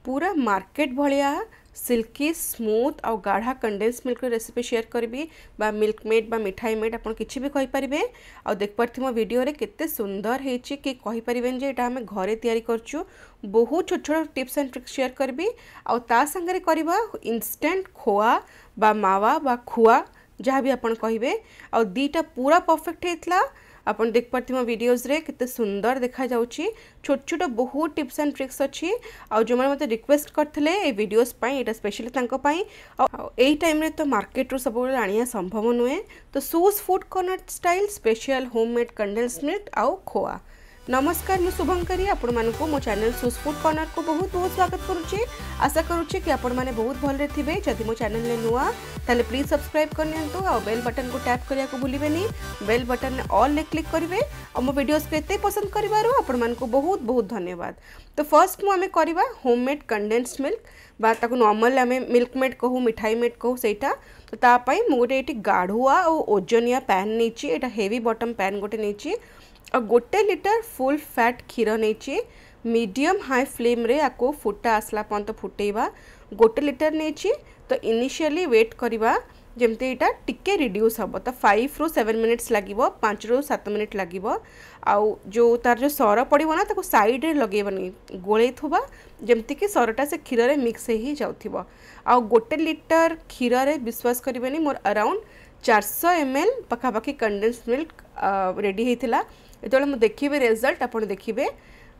पूरा market भलिया silkie smooth आउ गाढ़ा कंडेन्स मिल्क रेसिपी शेयर करी बा मिल्कमेड बा मिठाई मेड आप किसी भी कहींपारे आ देख पारे मो वीडियो रे केते सुंदर होती कि कहींपारे जे यहाँ आम घरे तैयारी करछु बहुत छोट छोट टिप्स एंड ट्रिक्स शेयर करी आ संगे करवा इंस्टेंट खोआ बा मावा बा खुआ जहाँ भी आपन कहिबे आ दीटा पूरा परफेक्ट होता आपन देख पारे मो वीडियोज रे कितने सुंदर देखा जाउची छोट छोट बहुत टिप्स एंड ट्रिक्स अच्छी आ जो मैंने मत रिक्वेस्ट करते ये वीडियोज एटा स्पेशली यही टाइम रे तो मार्केट रू सब आनिया संभव नुहे तो सूज food corner style special homemade condensed milk आउ खोआ। नमस्कार मु शुभंकरी आपण मानकु मो चैनल सूज फूड कॉर्नर को बहुत बहुत स्वागत करुच्ची। आशा करुच्ची कि आपण माने बहुत भलरे थिबे। जदि मो चैनल ले नुआ ताले प्लीज सब्सक्राइब करनियंतु आ बेल बटन को टैप करिया को भूलिबेनी। बेल बटन ने ऑल ले क्लिक करिवे आ मो वीडियोस को एते पसंद करिवारो आपण मानकु बहुत बहुत धन्यवाद। तो फर्स्ट मु आमे करिवा होममेड कंडेंस्ड मिल्क बा ताकु नॉर्मल आमे मिल्कमेड कहू मिठाई मेड कहू सेटा। तो ता पई मु गोटे एटी गाढ़ुआ और ओजनिया पैन नेची एटा हेवी बॉटम पैन गोटे नेची और 1 लीटर फुल फैट क्षीर नहीं मीडियम हाई फ्लेम रे आपको फुटा आसला पर्यंत फुटेबा 1 लीटर नहीं तो इनिशियली वेट करवा जमती यहाँ टिके रिड्यूस हम तो 5 ରୁ 7 मिनिट्स लगे 5 ରୁ 7 मिनिट लगे आउ जो तार जो सर पड़ो ना ताको साइड रे लगेबनी गोले थुबा जमती कि सरटा से क्षीर रे मिक्स ही जाउथिबो। आउ 1 लीटर क्षीर रे विश्वास करिबेनी मोर अराउंड 400 ml पखापाखि कंडेंस मिल्क रेडी होता जो मुझे देखिए रिजल्ट आप देखिए।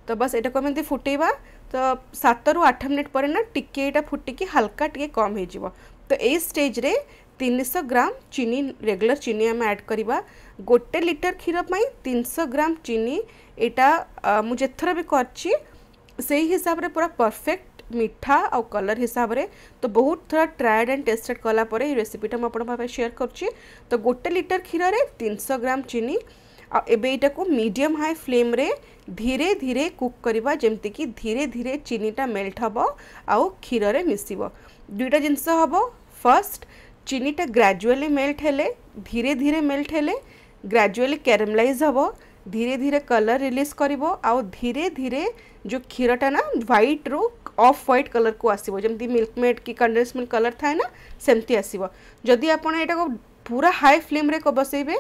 तो बस यहाँ को एमती फुटेबा तो 7 ରୁ 8 मिनिट पर ना टिके यहाँ फुटिकी हल्का टिके कम हो तो ये स्टेज रे 300 ग्राम चीनी रेगुलर चीनी आम ऐड करवा 1 लीटर क्षीर पर 300 ग्राम चीनी यहाँ मुझे थर भी करची से हिसाब रे पूरा परफेक्ट मीठा और कलर हिसाब रे तो बहुत थोड़ा ट्राएड एंड टेस्टेड कलापर ये रेसिपीटा मुझे शेयर करुच्ची। तो 1 लीटर क्षीर रे 300 ग्राम चीनी एटा को मीडियम हाई फ्लेम रे धीरे धीरे कुक करवा जमती कि धीरे धीरे चीनीटा मेल्ट हम आउ क्षीर रे मिसिबो। दुईटा जिनस हम फर्स्ट चीनीटा ग्रेजुअली मेल्ट हेले धीरे धीरे मेल्ट हेले ग्रेजुअली कैरमलाइज हम धीरे धीरे कलर रिलीज करिवो आउ धीरे धीरे जो क्षीरटा ना व्हाइट रू ऑफ व्हाइट कलर को आसीबो जमती मिल्कमेड की कंडेंस मिल्क कलर थाए ना सेमती आसीबो। जदि आपण एटा को पूरा हाई फ्लेम रे को बसैबे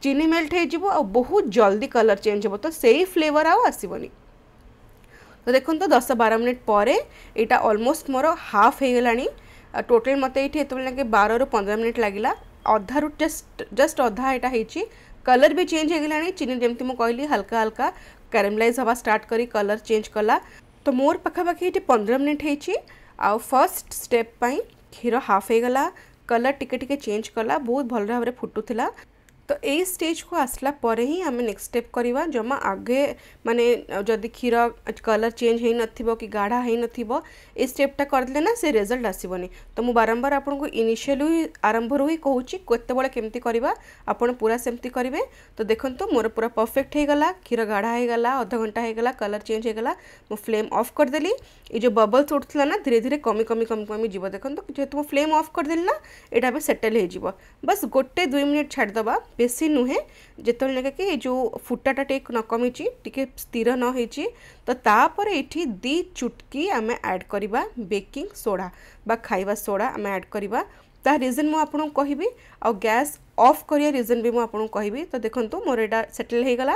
चीनी मेल्ट हो बहुत जल्दी कलर चेंज हो तो सही फ्लेवर आसबनी। तो देखो तो 10-12 मिनिट पर यहाँ ऑलमोस्ट मोर हाफ हो गला टोटल मत ये 12 ରୁ 15 मिनिट लगिला अधा रू जस्ट अधा यहाँ होती कलर भी चेंज हो गला चीनी जमती मुझे कहली हल्का हल्का कैरमलाइज हवा स्टार्ट करी कलर चेंज कला। तो मोर पखापाखि ये 15 मिनिट होती आ फर्स्ट स्टेप क्षीर हाफ हो गला कलर टिके टिके चेंज कला बहुत भल भाव में फुटुला। तो यही स्टेज को आसला पर ही आम नेक्स्ट स्टेप करवा जमा आगे माने जदि क्षीर कलर चेंज हो नथिबो कि गाढ़ा हो नथिबो ए स्टेपटा करदे ना से रिजल्ट आसीबनी। तो मु बारंबार आपको इनिशियली आरंभ रू ही कहूँ केतेबेले केमती करवा आपन पूरा सेमती करेंगे। तो देखो मोर पूरा परफेक्ट हो गला क्षीर गाढ़ा हो गला अध घंटा हो गला कलर चेंज हो गला मु फ्लेम ऑफ करदेली ये जो बबल्स उठला ना धीरे धीरे कमी कमी कमी कमी जीव देखो जेहेतु मु फ्लेम ऑफ करदेली ना यहाँ भी सेटल हो बस 1-2 मिनिट छाड़दबा बेसी नुहे जिते लगे कि जो फुटाटा टेक न कमी टी स्थिर न होती तो तापर ये 2 चुटकी आम ऐड करवा बेकिंग सोडा बा खाइबा सोडा आम ऐड करवा ता रीजन मु आपको कहबी आ गैस ऑफ करिया रीजन भी मुझे कहबी। तो देखो मोर यहाँ सेटल हो गला।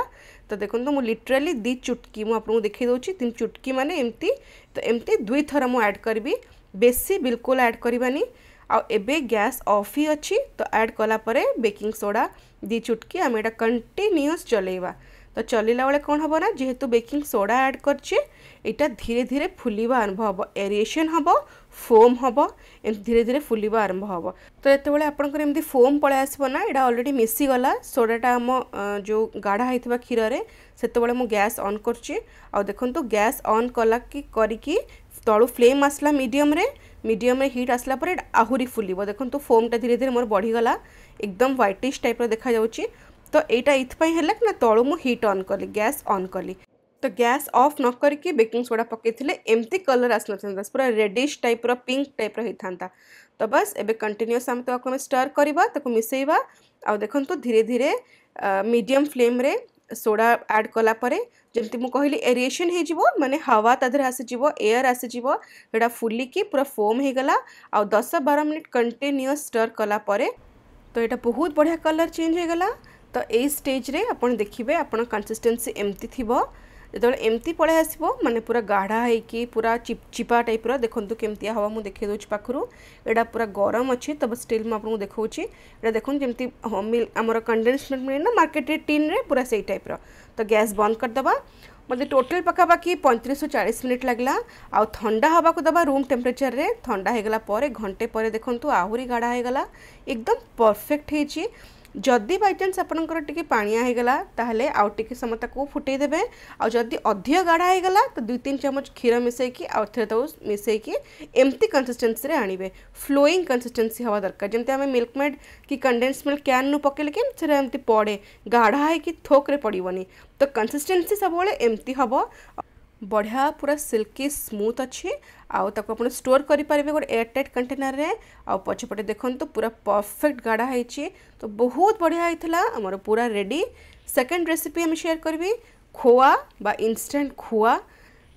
तो देखो मु लिटराली 2 चुटकी मुझे देखी दूसरी 3 चुटकी माने एमती तो एमती 2 थर मु ऐड करी बेसी बिल्कुल ऐड करवानी आ एबे गैस ऑफ ही अच्छी तो ऐड कला परे बेकिंग सोडा 2 चुटकी आम यहाँ कंटिन्यूअस चलेवा। तो चलला बेले कौन हम ना जेहेतु बेकिंग सोडा ऐड करछे यहाँ धीरे धीरे फुलिबा आरंभ हम एरिएशन हम फोम हम धीरे धीरे फुलिबा आरंभ हम। तो ये आपंकर एमती फोम पलै आसब ना यहाँ ऑलरेडी मिसीगला सोडाटा आम जो गाढ़ा होता क्षीर से मु गैस ऑन करछी आ देखो गैस ऑन कला कि करिकी तलू फ्लेम आसला मीडियम रे हीट आसला पर आहुरी फुलिबो देखो तो फोमटा धीरे धीरे मोर बढ़ीगला एकदम व्हाइटिश टाइप देखा जाउची। तो यहाँ इथपाई है ना तलू मु हीट ऑन कली गैस ऑन कली तो गैस ऑफ न करके बेकिंग सोडा पकईले एमती कलर आसना पूरा रेडिश टाइप पिंक टाइप होता। तो बस एबे कंटिन्यूअस आम तो स्टर करवा ताको मिसेइबा आ देखो धीरे धीरे मीडियम फ्लेम रे सोडा ऐड कला परे जमती मु कहली एरिएशन हो जिवो माने हवा ताधर आसी जिवो एयर आसी जिवो एटा फुली की पूरा फोम हे गला आ 10-12 मिनिट कंटिन्यूअस स्टर कला परे तो यहाँ बहुत बढ़िया कलर चेंज हो गला। तो यही स्टेज रे अपन देखिए अपन कंसिस्टेंसी एमती थी जो एमती पड़े आसो माने पूरा गाढ़ा है पूरा चिपचिपा टाइप रो देखो केमती हवा मुझे देखे दूँ पाखु यहाँ पूरा गरम अच्छे तब स्टिल मुझे देखा देखो जमी आमर कंडेन्स मिल्क मिले ना मार्केट टीन रे पूरा से टाइप रो। तो गैस बंद करदे मतलब टोटल पखापाखि 35-40 मिनिट लगला आ ठंडा हवा को दबा रूम टेम्परेचर रे ठंडा होगला घंटे पर देखूँ आहरी गाढ़ा होगला एकदम परफेक्ट है। जदि बाय चांस आपनकर टिके पानिया होगला ताहले आउ टिके समय ताको फुटई देबे आ जदि अधिक गाढ़ा होगला तो 2-3 चम्मच क्षीर मिसेकी आउ थे तो मिसेकी एमती कंसिस्टेंसी रे आनिबे फ्लोइंग कंसिस्टेंसी हवा दरकार जमते आमे मिल्कमेड की कंडेंस मिल्क कैन नु पकेले के सेरा एमती पड़े गाढ़ा है कि थोक रे पड़िबनी तो कंसिस्टेंसी सब बेले एमती हबो बढ़िया पूरा सिल्की स्मूथ अच्छी आउ ताको आपण स्टोर करि पारिबे गोटे एयरटाइट कंटेनर रे आ पछपटे देखन तो पूरा परफेक्ट गाढ़ा है तो बहुत बढ़िया होइथला हमर पूरा रेडी। सेकंड रेसिपी हम शेयर करबी खोआ बा इंस्टेंट खोआ।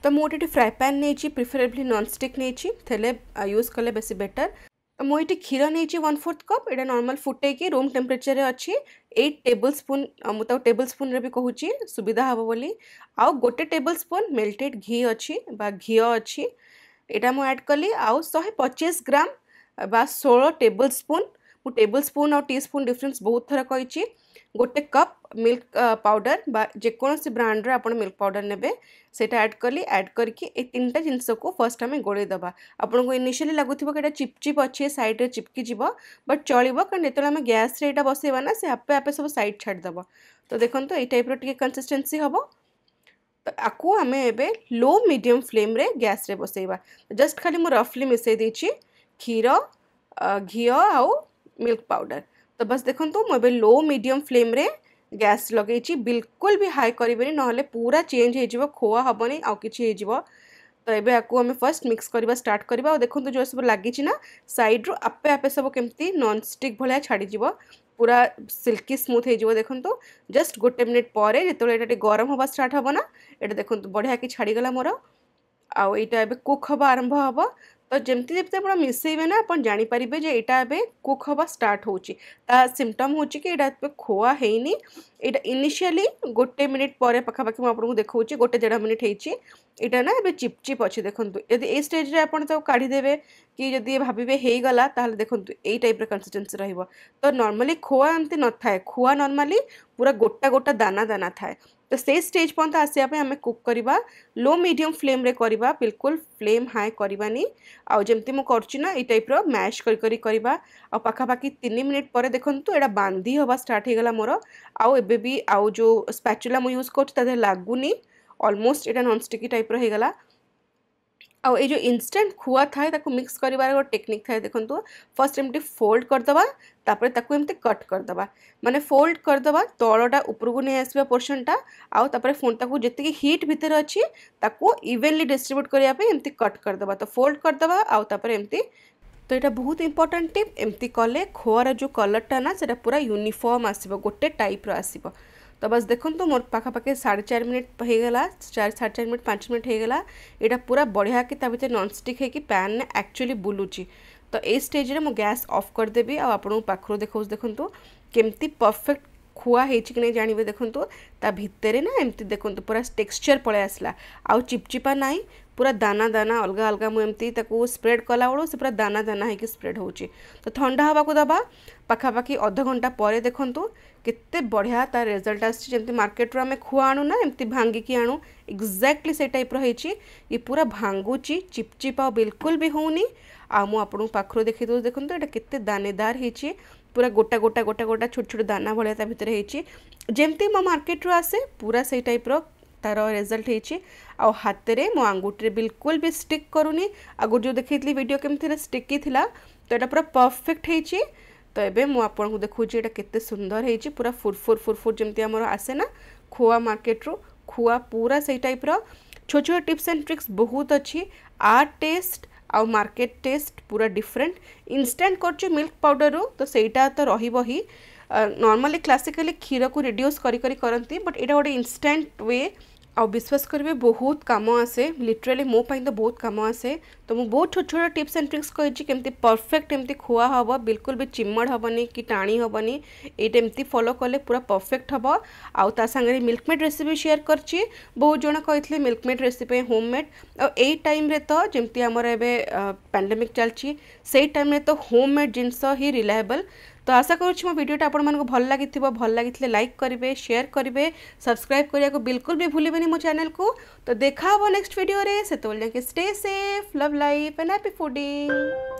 तो मुझे फ्राए पैन नहीं प्रिफरेबली नॉन स्टिक नहीं थे यूज कले बेसी बेटर। तो मुझे क्षीर नहीं 1/4 कप यहाँ नॉर्मल फुटे रूम टेम्परेचर अच्छी 8 टेबल स्पून मुझे टेबल स्पून रे भी कहूँ सुविधा हम बोली आउ गोटे टेबल स्पून मेल्टेड घी अच्छी बा घी अच्छी यहाँ मुझे ऐड कली आउ 125 ग्राम बा 16 टेबल स्पून मु टेबल स्पून और टी स्पून डिफरेंस बहुत थर कही गोटे कप मिल्क पाउडर बा जेकोसी ब्रांड आप मिल्क पाउडर नेबे सेटा ऐड कली ऐड करके ए तीनटा जिनस को फर्स्ट आम गोड़े दबा आपन को इनिशियली लगुथिबो कि चिपचिप अच्छे साइड रे चिपकी जीवो बट चलिबो कारण जेतले आम गैस रे एटा बसेबा ना से आपे आपे सब साइड छाड़ दबो। तो देखन तो ए टाइप रो टिके कंसिस्टेंसी हबो तो आकु आम एबे लो मीडियम फ्लेम रे गैस रे बसेबा जस्ट खाली मु रफली मिसई देछि क्षीर घी आउ मिल्क पाउडर। तो बस देखो तो मुझे लो मीडियम फ्लेम रे गैस लगे बिल्कुल भी हाई करें ना पूरा चेंज हो खोआ हेनी आउ कि तो ये आपको आम फर्स्ट मिक्स करवा स्टार्ट करवा और देखो जो सब लगी ना साइड रू आपे आपे सब केमती नॉन स्टिक भाया छाड़ीज पूरा सिल्की स्मूथ हो देखो तो जस्ट गोटे मिनिट पर जो गरम हवा स्टार्ट हम ना ये देखो बढ़िया कि छाड़ीगला मोर आउ यहाँ कुक हवा आरंभ हम तो जमती जमती आप मिसेबे ना आप जानीपारे जे यहाँ ए कुक हवा स्टार्ट होची सिम्पटम हो कि यहाँ खोआ हैनी यहाँ इनिशियली गोटे मिनिट पर पखापाखि मुझे देखा गोटे 1.5 मिनिट होता ना ए चिपचिप अच्छे देखो यदि ये स्टेज रे आपन तो काढ़ीदेवे कि जदि भावे हो गला देखो यही टाइप कंसिस्टेंसी रहिबो। तो नॉर्मली खोआ एमती न थाए खोआ नॉर्मली पूरा गोटा गोटा दाना दाना थाए तो से स्टेज पर्यंत आसापे आम कुक करवा लो मीडियम फ्लेम रे करवा बिल्कुल फ्लेम हाई करवानी आउ जमती मु करछि ना ए टाइप रो मैश करवा आ पखापाखि 3 मिनिट पर देखंतु एटा बांधी हवा स्टार्ट हो गला मोर आउ एबे भी आउ जो स्पैचुला मु यूज करछि तादे लागुनी ऑलमोस्ट एटा नॉन स्टिकी टाइप रो हो गला। आउ ये जो इंस्टेंट खुआ थाए ताको मिक्स करिवार गो टेक्निक थाए देखंतु फर्स्ट एमटी फोल्ड करदबा तापर ताको एमती कट करदबा माने फोल्ड करदबा तळटा ऊपर को नहीं आसबा पोर्शनटा आउ तापर फोन ताको जति हीट भीतर अछि ताको इवनली डिस्ट्रीब्यूट करिया पे एमती कट करदबा तो फोल्ड करदबा आउ तापर एमती। तो यहाँ बहुत इंपोर्टेंट टिप एमती कले खोआर जो कलरटा ना सेटा पूरा यूनिफॉर्म आसीबो गोटे टाइप रो आसीबो। तो बस देखो तो मोर पाखापाखि 4.5 मिनिट होगला 4.5 मिनिट 5 मिनिट होगला यहाँ पूरा बढ़िया कि भर नॉन स्टिक है कि पैन ने एक्चुअली बुलूची। तो ये स्टेज रे मो गैस ऑफ करदेवी आपको पाखु देखो देखो केमती परफेक्ट खुआ है कि नहीं जानवे देखो ता भितर ना एमती देखो पूरा टेक्सचर पलै आसला आउ चिपचिपा नाई पूरा दाना दाना अलग अलग मुझे स्प्रेड कला बेलू से पूरा दाना दाना है स्प्रेड हो। तो ठंडा हवा को दबा पखापाखि अध घंटा पर देखु केते बढ़िया तार रिजल्ट आसमी मार्केट रो आम खुआ आणु ना एमती भांगिकी आणु एक्जाक्टली से टाइप रही ये पूरा भांगुची चिपचिपा बिल्कुल भी होनी आ मु आपको पाखु देखी दूँ देखो ये केते दानेदार होती पूरा गोटा गोटा गोटा गोटा छोट छोट दाना भाया भितर होती जमती मो मार्केट रो आसे पूरा से टाइप रो तार रिजल्ट होती आ हाथ में मो आंगुठी बिल्कुल भी स्टिक करूनी आगु जो देखी वीडियो केमती स्टिकी थिला तो यहाँ पूरा परफेक्ट होती। तो ये मुझे देखुची ये केते सुंदर होती पूरा फुरफुर फुरफुर जमती आमर आसे ना खोआ मार्केट रो खोआ पूरा से टाइप रो छोट छोट टिप्स एंड ट्रिक्स बहुत अच्छी आ टेस्ट आउ मार्केट टेस्ट पूरा डिफरेंट इंस्टेंट कर मिल्क पाउडर रो तो सेटा तो रहिबो ही नॉर्मली क्लासिकली क्षीर को रिड्यूस करी करती बट यहाँ गोटे इंस्टेंट वे आ विश्वास करेंगे बहुत कम आसे लिटराली मो पाई तो बहुत कम आसे। तो मुझे बहुत छोट छोट टिप्स एंड ट्रिक्स कही केमती परफेक्ट एमती खुआ हम बिल्कुल भी चिमड़ हेनी कि टाणी हेनी ये एमती फॉलो कले पूरा परफेक्ट हम। आउ ता सांगे मिल्कमेड रेसिपी शेयर करची बहुत जन कही मिल्कमेड रेसिपी होममेड और यही टाइम रे तो जमती आमर एबे पैंडेमिक चलची से टाइम रे तो होममेड जिनस ही रिलायबल। तो आशा करुँच मो वीडियोटा आपण मानक भल लगी लाइक करेंगे शेयर करेंगे सब्सक्राइब करने को बिल्कुल भी भूलें मो चैनल को। तो देखा नेक्स्ट वीडियो रे से तो जाके stay safe love life and happy fooding.